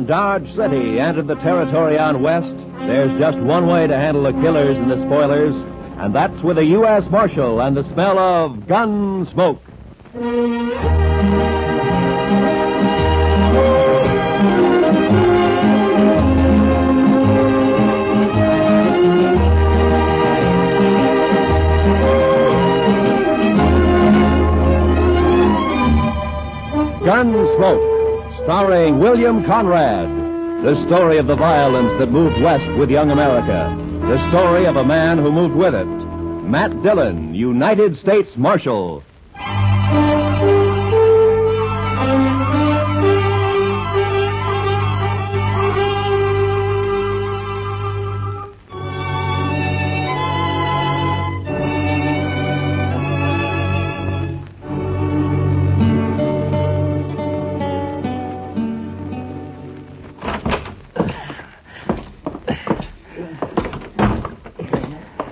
From Dodge City and to the territory on west, there's just one way to handle the killers and the spoilers, and that's with a U.S. Marshal and the smell of Gunsmoke. Gunsmoke, starring William Conrad. The story of the violence that moved west with young America. The story of a man who moved with it. Matt Dillon, United States Marshal.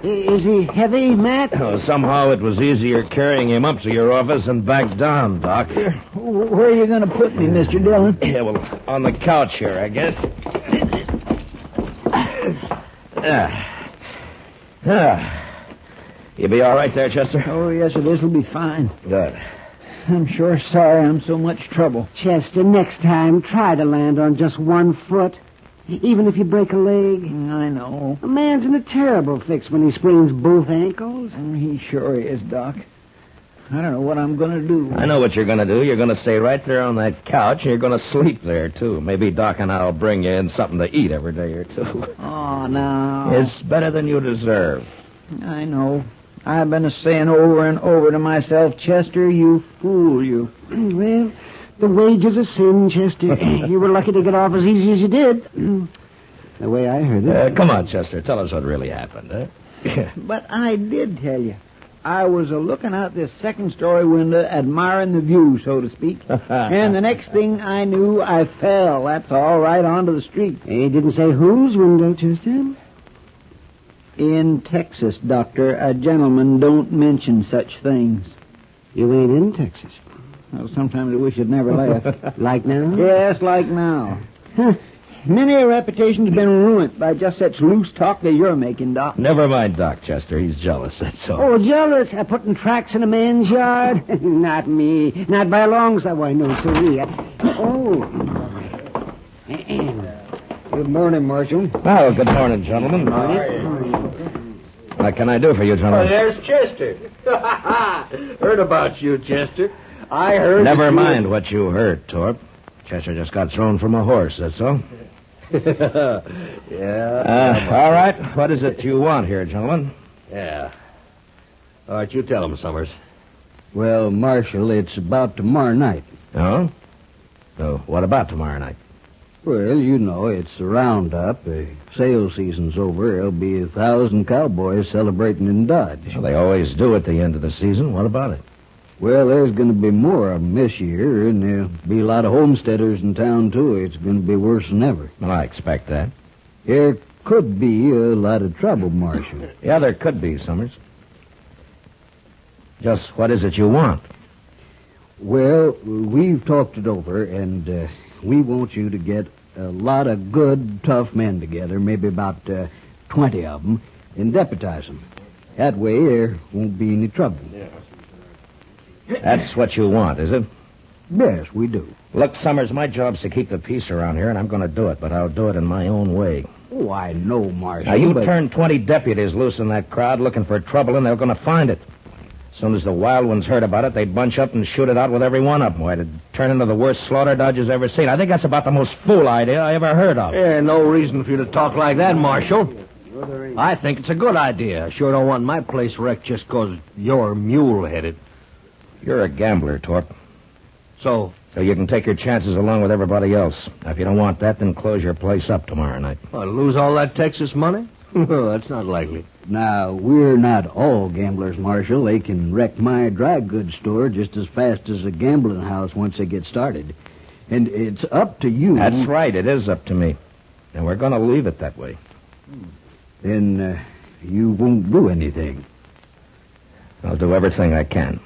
Is he heavy, Matt? Oh, somehow it was easier carrying him up to your office and back down, Doc. Where are you going to put me, Mr. Dillon? Yeah, well, on the couch here, I guess. You be all right there, Chester? Oh, yes, sir. This'll be fine. Good. I'm sure sorry I'm so much trouble. Chester, next time, try to land on just one foot. Even if you break a leg. I know. A man's in a terrible fix when he sprains both ankles. He sure is, Doc. I don't know what I'm going to do. I know what you're going to do. You're going to stay right there on that couch, and you're going to sleep there, too. Maybe Doc and I'll bring you in something to eat every day or two. Oh, no. It's better than you deserve. I know. I've been saying over and over to myself, Chester, you fool, you. Well, the wage is a sin, Chester. You were lucky to get off as easy as you did. The way I heard it. Come on, Chester. Tell us what really happened, huh? But I did tell you. I was looking out this second-story window, admiring the view, so to speak. And the next thing I knew, I fell. That's all right onto the street. He didn't say whose window, Chester. In Texas, Doctor, a gentleman don't mention such things. You ain't in Texas. Well, sometimes I wish I'd never left. Like now? Yes, like now. Many a reputation's been ruined by just such loose talk that you're making, Doc. Never mind Doc, Chester. He's jealous, that's all. Oh, jealous? Putting tracks in a man's yard? Not me. Not by a long shot. Why, no, sirree. Good morning, Marshal. Well, good morning, gentlemen. What can I do for you, gentlemen? Oh, there's Chester. Heard about you, Chester. I heard... Never mind what you heard, Torp. Chester just got thrown from a horse, that's all. Yeah. All right. What is it you want here, gentlemen? Yeah. All right, you tell him, Summers. Well, Marshal, it's about tomorrow night. Oh? So, what about tomorrow night? Well, you know, it's the roundup. The sales season's over. There'll be 1,000 cowboys celebrating in Dodge. Well, they always do at the end of the season. What about it? Well, there's going to be more of them this year, and there'll be a lot of homesteaders in town, too. It's going to be worse than ever. Well, I expect that. There could be a lot of trouble, Marshal. Yeah, there could be, Summers. Just what is it you want? Well, we've talked it over, and we want you to get a lot of good, tough men together, maybe about 20 of them, and deputize them. That way there won't be any trouble. Yeah. That's what you want, is it? Yes, we do. Look, Summers, my job's to keep the peace around here, and I'm going to do it, but I'll do it in my own way. Oh, I know, Marshal. Now, you turn 20 deputies loose in that crowd looking for trouble, and they're going to find it. As soon as the wild ones heard about it, they'd bunch up and shoot it out with every one of them. Why, it'd turn into the worst slaughter Dodge's ever seen. I think that's about the most fool idea I ever heard of. Yeah, no reason for you to talk like that, Marshal. I think it's a good idea. I sure don't want my place wrecked just 'cause you're mule-headed. You're a gambler, Torp. So you can take your chances along with everybody else. Now, if you don't want that, then close your place up tomorrow night. lose all that Texas money? That's not likely. Now, we're not all gamblers, Marshal. They can wreck my dry goods store just as fast as a gambling house once they get started. And it's up to you. That's right. It is up to me. And we're going to leave it that way. Then you won't do anything. I'll do everything I can.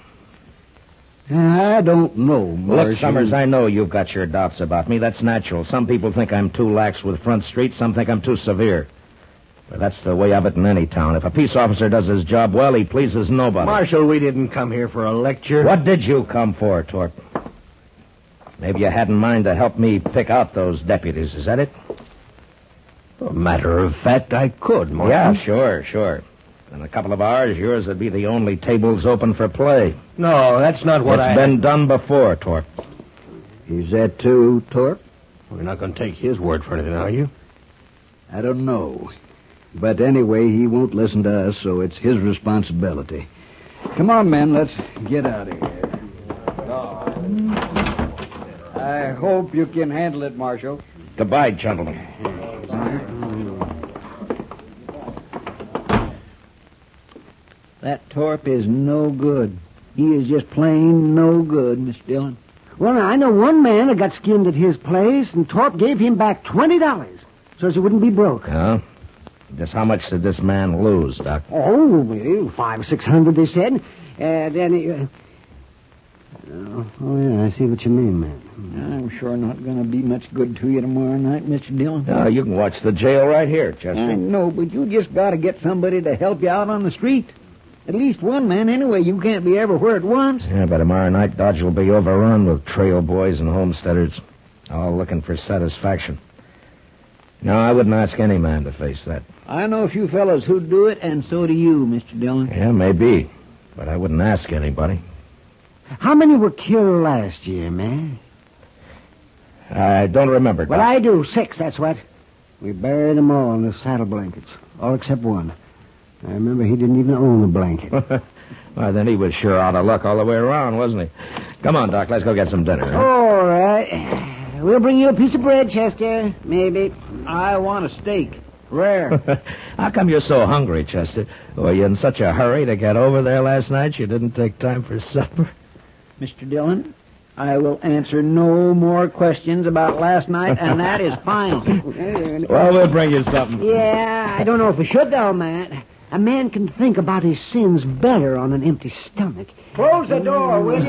I don't know, Marshal. Look, Summers, I know you've got your doubts about me. That's natural. Some people think I'm too lax with Front Street. Some think I'm too severe. But that's the way of it in any town. If a peace officer does his job well, he pleases nobody. Marshal, we didn't come here for a lecture. What did you come for, Torp? Maybe you had in mind to help me pick out those deputies. Is that it? A matter of fact, I could, Marshal. Yeah, sure. In a couple of hours, yours would be the only tables open for play. No, that's not what It's been done before, Torp. Is that too, Torp? We're not going to take his word for anything, are you? I don't know. But anyway, he won't listen to us, so it's his responsibility. Come on, men, let's get out of here. I hope you can handle it, Marshal. Goodbye, gentlemen. That Torp is no good. He is just plain no good, Mr. Dillon. Well, I know one man that got skinned at his place, and Torp gave him back $20 so as he wouldn't be broke. Yeah? Just how much did this man lose, Doc? Oh, $500-600, they said. Then he... yeah, I see what you mean, man. I'm sure not going to be much good to you tomorrow night, Mr. Dillon. No, you can watch the jail right here, Chester. I know, but you just got to get somebody to help you out on the street. At least one man, anyway. You can't be everywhere at once. Yeah, by tomorrow night, Dodge will be overrun with trail boys and homesteaders, all looking for satisfaction. No, I wouldn't ask any man to face that. I know a few fellows who'd do it, and so do you, Mr. Dillon. Yeah, maybe. But I wouldn't ask anybody. How many were killed last year, man? I don't remember, Doc. Well, I do. 6, that's what. We buried them all in the saddle blankets. All except one. I remember he didn't even own a blanket. Well, then he was sure out of luck all the way around, wasn't he? Come on, Doc. Let's go get some dinner. Huh? All right. We'll bring you a piece of bread, Chester. Maybe. I want a steak. Rare. How come you're so hungry, Chester? Were you in such a hurry to get over there last night you didn't take time for supper? Mr. Dillon, I will answer no more questions about last night, and that is final. Well, we'll bring you something. Yeah, I don't know if we should, though, Matt. A man can think about his sins better on an empty stomach. Close the door, will you?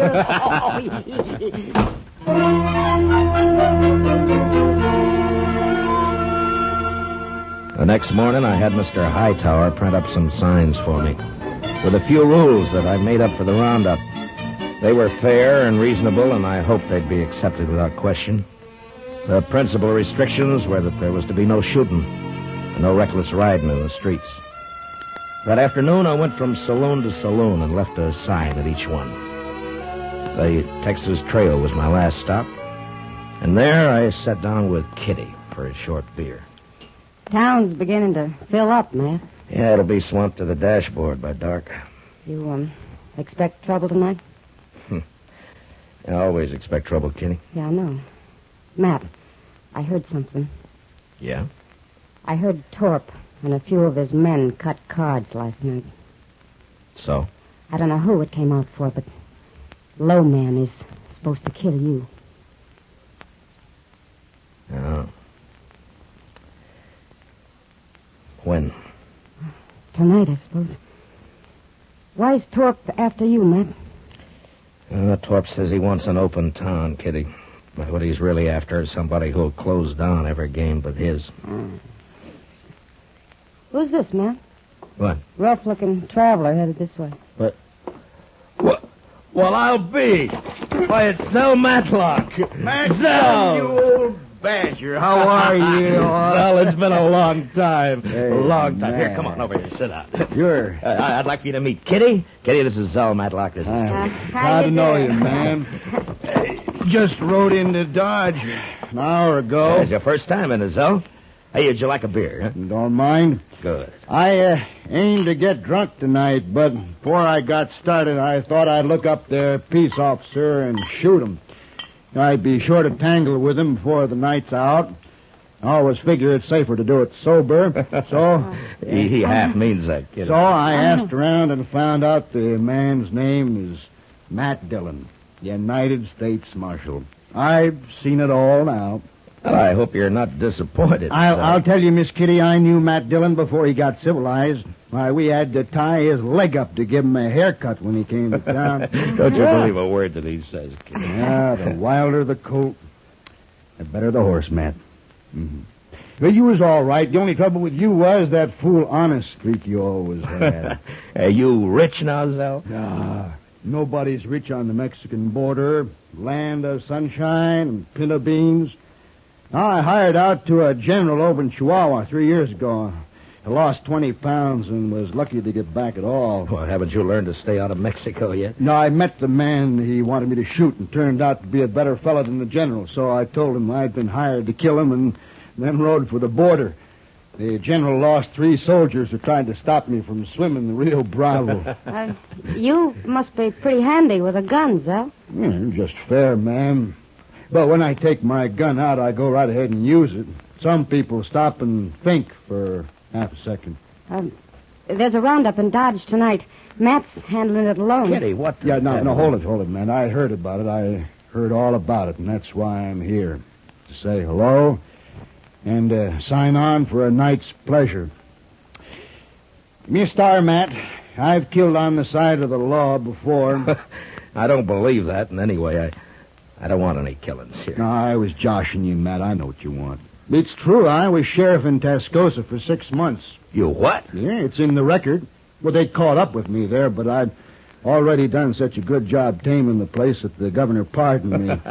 The next morning, I had Mr. Hightower print up some signs for me, with a few rules that I made up for the roundup. They were fair and reasonable, and I hoped they'd be accepted without question. The principal restrictions were that there was to be no shooting and no reckless riding in the streets. That afternoon, I went from saloon to saloon and left a sign at each one. The Texas Trail was my last stop, and there I sat down with Kitty for a short beer. Town's beginning to fill up, Matt. Yeah, it'll be swamped to the dashboard by dark. You, expect trouble tonight? I always expect trouble, Kitty. Yeah, I know. Matt, I heard something. Yeah? I heard Torp and a few of his men cut cards last night. So? I don't know who it came out for, but Low Man is supposed to kill you. Oh. When? Tonight, I suppose. Why's Torp after you, Matt? Torp says he wants an open town, Kitty. But what he's really after is somebody who'll close down every game but his. Who's this, Matt? What? Rough-looking traveler headed this way. Well, I'll be. Why, it's Zell Matlock. Matt, Zell! you old badger. How are you? Zell, it's been a long time. Hey, a long time. Here, man. come on over here. Sit down. Sure. I'd like for you to meet Kitty. Kitty, this is Zell Matlock. This is Kitty. Glad to know you, man. Just rode into Dodge an hour ago. It's your first time in it, Zell. Hey, would you like a beer? Huh? Don't mind. Good. I aimed to get drunk tonight, but before I got started, I thought I'd look up their peace officer and shoot him. I'd be sure to tangle with him before the night's out. I always figure it's safer to do it sober. So He half means that, Kitty. So I asked around and found out the man's name is Matt Dillon, United States Marshal. I've seen it all now. Well, I hope you're not disappointed. I'll tell you, Miss Kitty, I knew Matt Dillon before he got civilized. Why, we had to tie his leg up to give him a haircut when he came to town. Don't you believe a word that he says, kid. Yeah, the wilder the colt, the better the horse, Matt. Mm-hmm. But you was all right. The only trouble with you was that fool honest streak you always had. Are you rich now, Zell? Nah, nobody's rich on the Mexican border. Land of sunshine and pinto beans. I hired out to a general over in Chihuahua 3 years ago. I lost 20 pounds and was lucky to get back at all. Well, haven't you learned to stay out of Mexico yet? No, I met the man he wanted me to shoot and turned out to be a better fellow than the general. So I told him I'd been hired to kill him and then rode for the border. The general lost 3 soldiers who tried to stop me from swimming the Rio Bravo. You must be pretty handy with a gun, Zell. Just fair, ma'am. But when I take my gun out, I go right ahead and use it. Some people stop and think for half a second. There's a roundup in Dodge tonight. Matt's handling it alone. Kitty, what the... Yeah, no, hold it, man. I heard about it. I heard all about it, and that's why I'm here. To say hello and sign on for a night's pleasure. Give me a star, Matt. I've killed on the side of the law before. I don't believe that, and anyway, I don't want any killings here. No, I was joshing you, Matt. I know what you want. It's true. I was sheriff in Tascosa for 6 months. You what? Yeah, it's in the record. Well, they caught up with me there, but I'd already done such a good job taming the place that the governor pardoned me.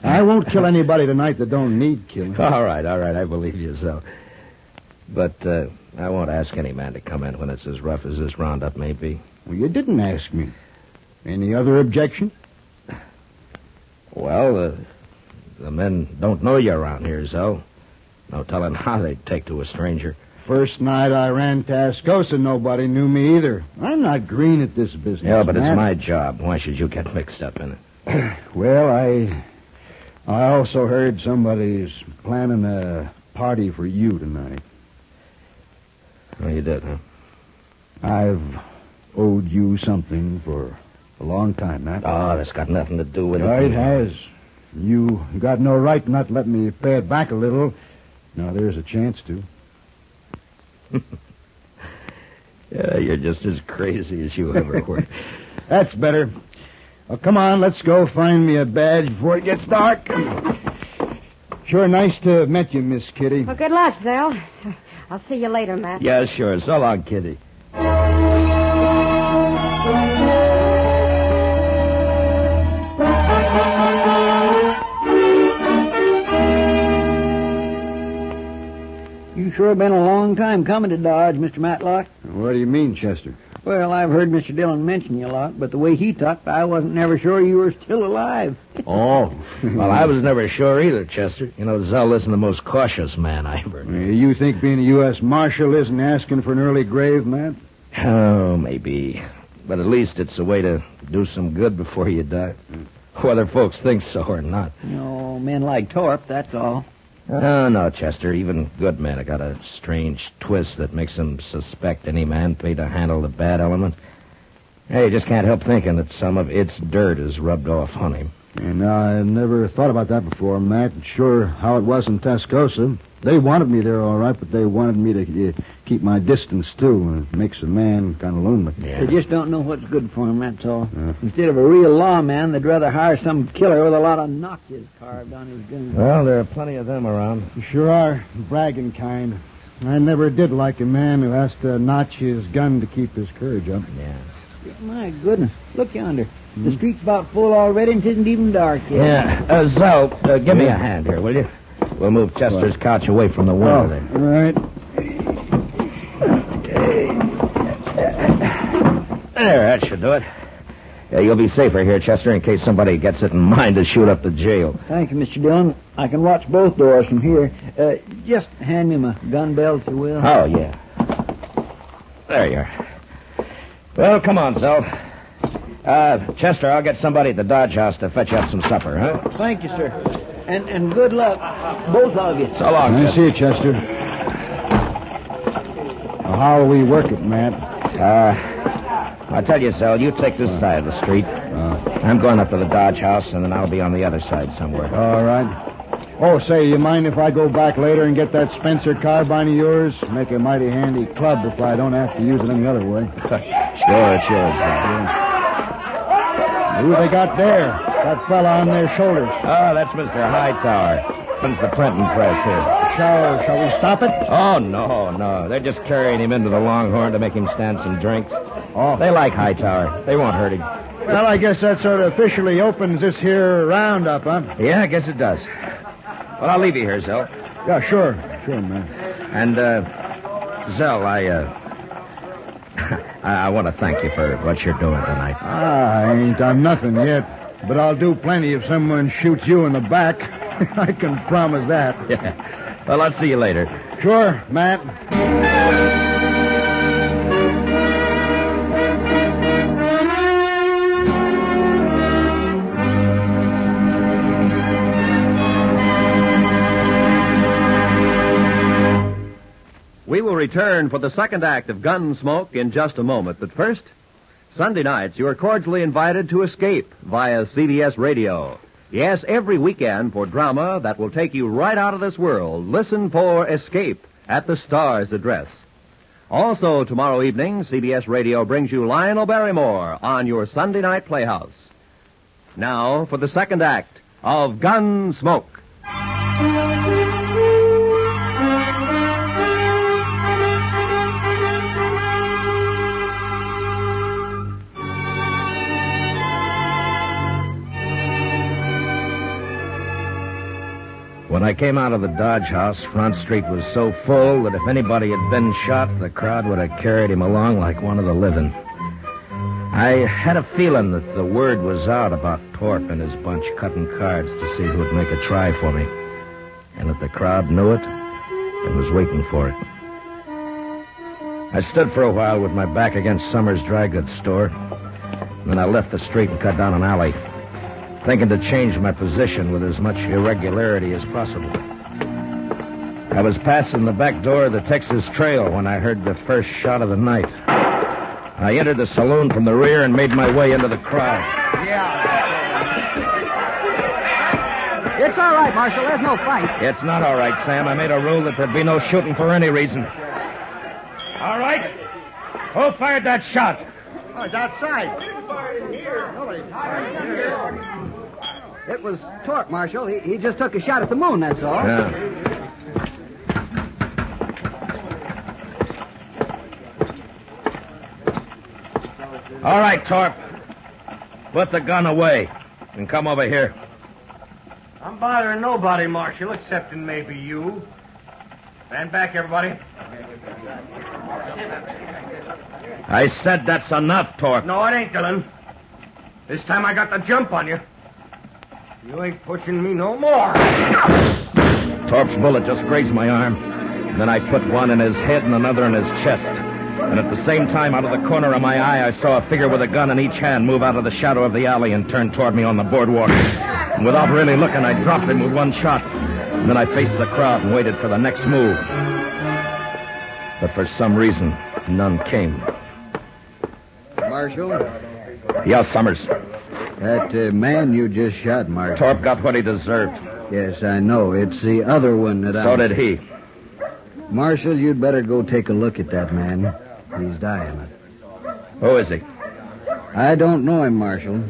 I won't kill anybody tonight that don't need killing. All right. I believe you so. But I won't ask any man to come in when it's as rough as this roundup may be. Well, you didn't ask me. Any other objection? Well, the men don't know you around here, so no telling how they'd take to a stranger. First night I ran Tascosa, nobody knew me either. I'm not green at this business. Yeah, but Matt. it's my job. Why should you get mixed up in it? Well, I also heard somebody's planning a party for you tonight. Oh, you did, huh? I've owed you something for a long time, Matt. Oh, that's got nothing to do with it. It has. You got no right not letting me pay it back a little. Now, there's a chance to. Yeah, you're just as crazy as you ever were. That's better. Well, come on, let's go find me a badge before it gets dark. Sure nice to have met you, Miss Kitty. Well, good luck, Zell. I'll see you later, Matt. Yeah, sure. So long, Kitty. You sure been a long time coming to Dodge, Mr. Matlock. What do you mean, Chester? Well, I've heard Mr. Dillon mention you a lot, but the way he talked, I wasn't never sure you were still alive. Oh. Well, I was never sure either, Chester. You know, Zell isn't the most cautious man I ever knew. You think being a U.S. Marshal isn't asking for an early grave, Matt? Oh, maybe. But at least it's a way to do some good before you die. Whether folks think so or not. No, men like Torp, that's all. Oh, no, Chester. Even good men have got a strange twist that makes them suspect any man paid to handle the bad element. Hey, you just can't help thinking that some of its dirt is rubbed off on him. And I never thought about that before, Matt. Sure how it was in Tascosa. They wanted me there all right, but they wanted me to keep my distance, too. It makes a man kind of lonely. Yeah. They just don't know what's good for him, that's all. Instead of a real lawman, they'd rather hire some killer with a lot of notches carved on his gun. Well, there are plenty of them around. You sure are bragging kind. I never did like a man who has to notch his gun to keep his courage up. Yeah. My goodness, look yonder. The street's about full already and it isn't even dark yet. Yeah. Zell, give me a hand here, will you? We'll move Chester's couch away from the window there. All right. There, that should do it. Yeah, you'll be safer here, Chester, in case somebody gets it in mind to shoot up the jail. Thank you, Mr. Dillon. I can watch both doors from here. Just hand me my gun belt, if you will. Oh, yeah. There you are. Well, come on, Zell. Chester, I'll get somebody at the Dodge House to fetch you up some supper, huh? Thank you, sir. And good luck, both of you. So long, I Chester. see you, Chester. Well, how will we work it, Matt? I'll tell you, Zell, you take this side of the street. I'm going up to the Dodge House, and then I'll be on the other side somewhere. All right. Oh, say, you mind if I go back later and get that Spencer carbine of yours? Make a mighty handy club if I don't have to use it any other way. Sure, it's yours. Who they got there? That fella on their shoulders. Oh, that's Mr. Hightower. Runs the printing press here. Shall we stop it? Oh, no. They're just carrying him into the Longhorn to make him stand some drinks. Oh. They like Hightower. They won't hurt him. Well, I guess that sort of officially opens this here roundup, huh? Yeah, I guess it does. Well, I'll leave you here, Zell. Yeah, sure, man. And, Zell, I want to thank you for what you're doing tonight. I ain't done nothing yet, but I'll do plenty if someone shoots you in the back. I can promise that. Yeah. Well, I'll see you later. Sure, Matt. We will return for the second act of Gunsmoke in just a moment. But first, Sunday nights, you are cordially invited to Escape via CBS Radio. Yes, every weekend for drama that will take you right out of this world. Listen for Escape at the Star's address. Also, tomorrow evening, CBS Radio brings you Lionel Barrymore on your Sunday night playhouse. Now for the second act of Gunsmoke. When I came out of the Dodge House, Front Street was so full that if anybody had been shot, the crowd would have carried him along like one of the living. I had a feeling that the word was out about Torp and his bunch cutting cards to see who would make a try for me, and that the crowd knew it and was waiting for it. I stood for a while with my back against Summers' dry goods store. Then I left the street and cut down an alley, thinking to change my position with as much irregularity as possible. I was passing the back door of the Texas Trail when I heard the first shot of the night. I entered the saloon from the rear and made my way into the crowd. Yeah. It's all right, Marshal. There's no fight. It's not all right, Sam. I made a rule that there'd be no shooting for any reason. All right. Who fired that shot? Oh, it's outside. It was Torp, Marshal. He just took a shot at the moon, that's all. Yeah. All right, Torp. Put the gun away and come over here. I'm bothering nobody, Marshal, excepting maybe you. Stand back, everybody. I said that's enough, Torp. No, it ain't, Dillon. This time I got the jump on you. You ain't pushing me no more. Torp's bullet just grazed my arm. And then I put one in his head and another in his chest. And at the same time, out of the corner of my eye, I saw a figure with a gun in each hand move out of the shadow of the alley and turn toward me on the boardwalk. And without really looking, I dropped him with one shot. And then I faced the crowd and waited for the next move. But for some reason, none came. Marshal? Yes, Summers. That man you just shot, Marshal. Torp got what he deserved. Yes, I know. It's the other one that So did he. Marshal, you'd better go take a look at that man. He's dying. Who is he? I don't know him, Marshal,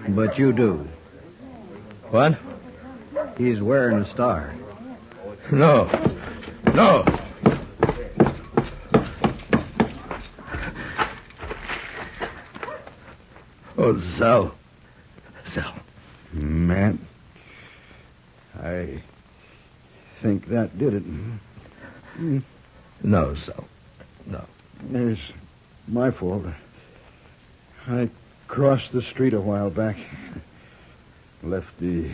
but you do. What? He's wearing a star. No. Oh, Zell. Matt, I think that did it. No, Zell. No. It's my fault. I crossed the street a while back. Left the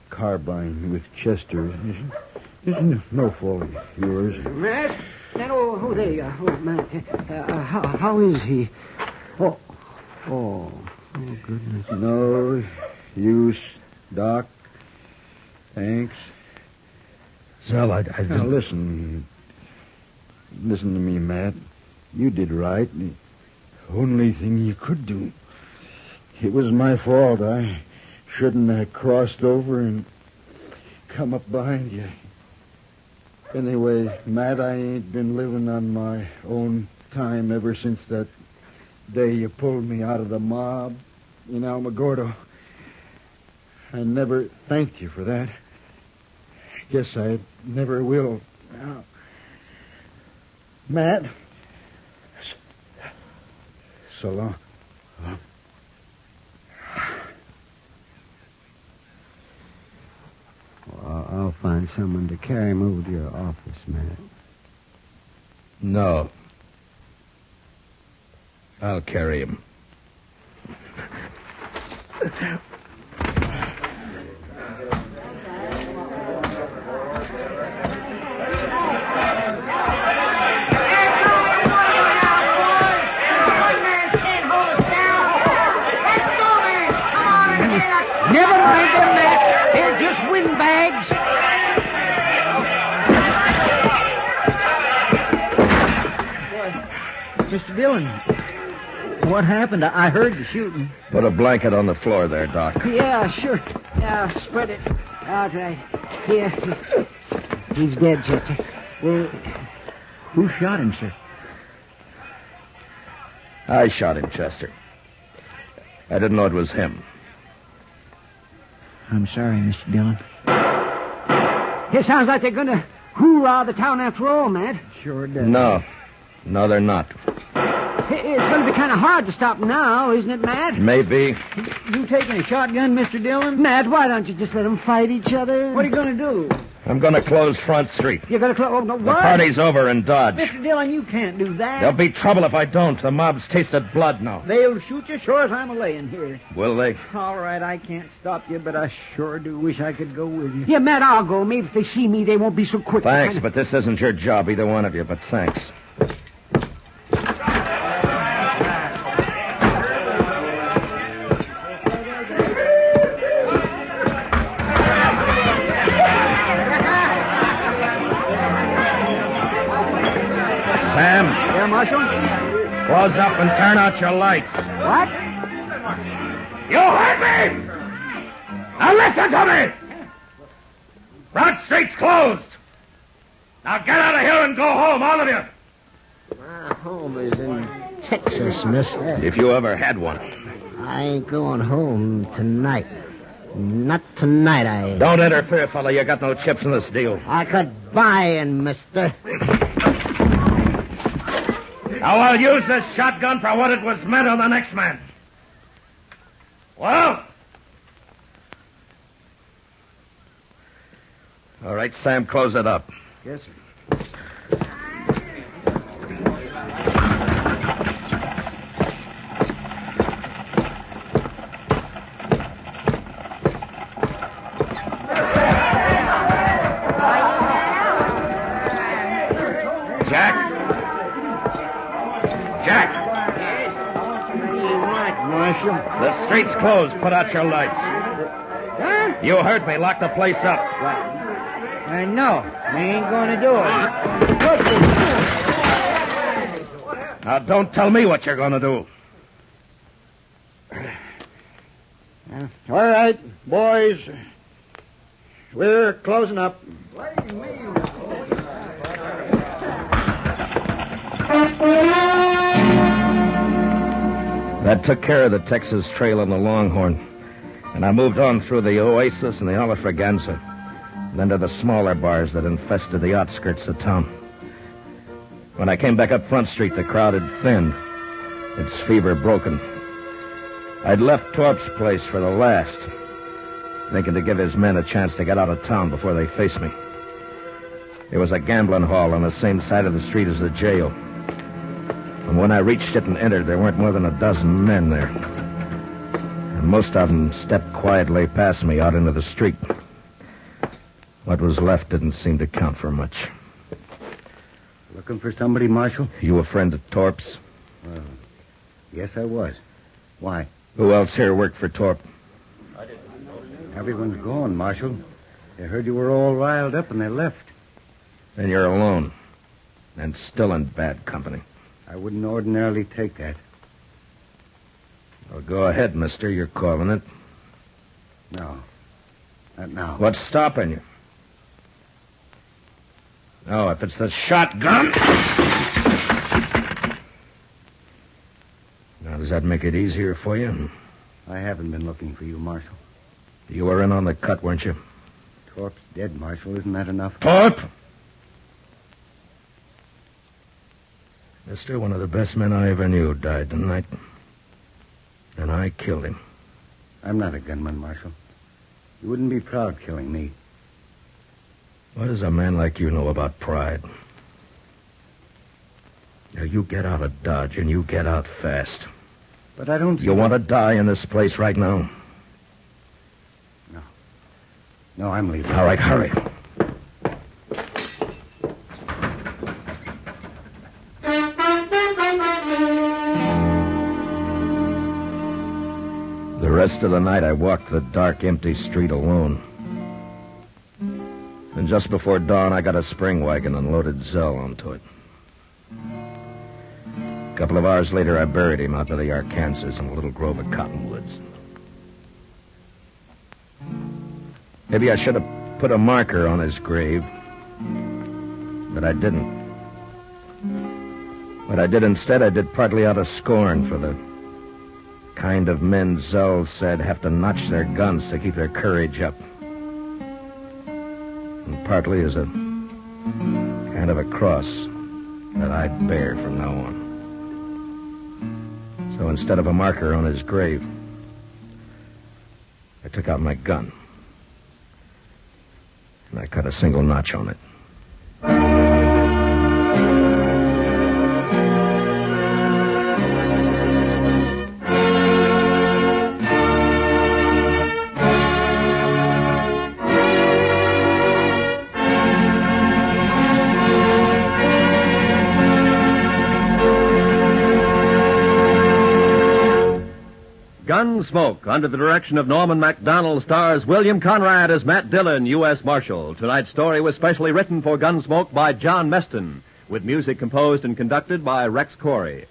carbine with Chester. No fault of yours. Matt? Oh, there you are. Oh, Matt. How is he? Oh, goodness. No use, Doc. Thanks. Zell, I Now, didn't... listen. Listen to me, Matt. You did right. The only thing you could do. It was my fault. I shouldn't have crossed over and come up behind you. Anyway, Matt, I ain't been living on my own time ever since that day you pulled me out of the mob in Alamogordo. I never thanked you for that. Guess I never will. Now, Matt, so long. Well, I'll find someone to carry him over to your office, Matt. No. I'll carry him. Never mind them, Matt. They're just windbags. Mr. Dillon, what happened? I heard the shooting. Put a blanket on the floor there, Doc. Yeah, sure. Yeah, spread it out right here. He's dead, Chester. Well, who shot him, sir? I shot him, Chester. I didn't know it was him. I'm sorry, Mr. Dillon. It sounds like they're going to hoorah the town after all, Matt. Sure does. No, they're not. It's going to be kind of hard to stop now, isn't it, Matt? Maybe. You taking a shotgun, Mr. Dillon? Matt, why don't you just let them fight each other? What are you going to do? I'm going to close Front Street. You're going to close... Oh, no, The what? party's over in Dodge. Mr. Dillon, you can't do that. There'll be trouble if I don't. The mob's tasted blood now. They'll shoot you sure as I'm a-laying here. Will they? All right, I can't stop you, but I sure do wish I could go with you. Yeah, Matt, I'll go. Maybe if they see me, they won't be so quick. Thanks, but this isn't your job, either one of you, but thanks. Sam. Yeah, Marshal? Close up and turn out your lights. What? You heard me! Now listen to me! Front Street's closed. Now get out of here and go home, all of you. My home is in Texas, mister. If you ever had one. I ain't going home tonight. Not tonight, I ain't. Don't interfere, fella. You got no chips in this deal. I could buy in, mister. Now I'll use this shotgun for what it was meant on the next man. Well? All right, Sam, close it up. Yes, sir. The street's closed. Put out your lights. Huh? You heard me. Lock the place up. No, we ain't going to do it. Now, don't tell me what you're going to do. All right, boys. We're closing up. That took care of the Texas Trail and the Longhorn. And I moved on through the Oasis and the Olafraganza, and then to the smaller bars that infested the outskirts of town. When I came back up Front Street, the crowd had thinned, its fever broken. I'd left Torp's place for the last, thinking to give his men a chance to get out of town before they faced me. It was a gambling hall on the same side of the street as the jail. And when I reached it and entered, there weren't more than a dozen men there. And most of them stepped quietly past me out into the street. What was left didn't seem to count for much. Looking for somebody, Marshal? You a friend of Torp's? Yes, I was. Why? Who else here worked for Torp? Everyone's gone, Marshal. They heard you were all riled up and they left. Then you're alone. And still in bad company. I wouldn't ordinarily take that. Well, go ahead, mister. You're calling it. No. Not now. What's stopping you? Oh, if it's the shotgun. Now, does that make it easier for you? I haven't been looking for you, Marshal. You were in on the cut, weren't you? Torp's dead, Marshal. Isn't that enough? Torp! Mister, one of the best men I ever knew died tonight. And I killed him. I'm not a gunman, Marshal. You wouldn't be proud killing me. What does a man like you know about pride? Now, you get out of Dodge, and you get out fast. But I don't... You want to die in this place right now? No. No, I'm leaving. All right, hurry. The rest of the night, I walked the dark, empty street alone. And just before dawn, I got a spring wagon and loaded Zell onto it. A couple of hours later, I buried him out by the Arkansas in a little grove of cottonwoods. Maybe I should have put a marker on his grave, but I didn't. What I did instead, I did partly out of scorn for the kind of men Zell said have to notch their guns to keep their courage up. And partly as a kind of a cross that I'd bear from now on. So instead of a marker on his grave, I took out my gun. And I cut a single notch on it. Gunsmoke, under the direction of Norman MacDonald, stars William Conrad as Matt Dillon, U.S. Marshal. Tonight's story was specially written for Gunsmoke by John Meston, with music composed and conducted by Rex Corey.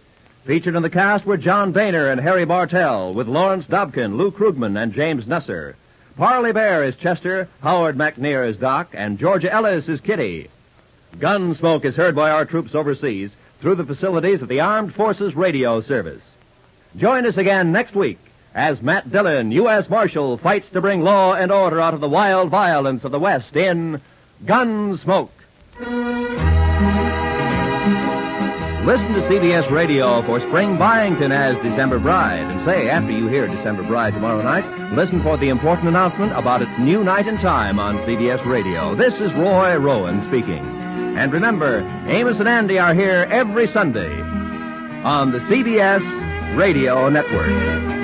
Featured in the cast were John Boehner and Harry Bartell, with Lawrence Dobkin, Lou Krugman, and James Nusser. Parley Bear is Chester, Howard McNear is Doc, and Georgia Ellis is Kitty. Gunsmoke is heard by our troops overseas through the facilities of the Armed Forces Radio Service. Join us again next week as Matt Dillon, U.S. Marshal, fights to bring law and order out of the wild violence of the West in Gunsmoke. Listen to CBS Radio for Spring Byington as December Bride. And say, after you hear December Bride tomorrow night, listen for the important announcement about its new night and time on CBS Radio. This is Roy Rowan speaking. And remember, Amos and Andy are here every Sunday on the CBS Radio Network.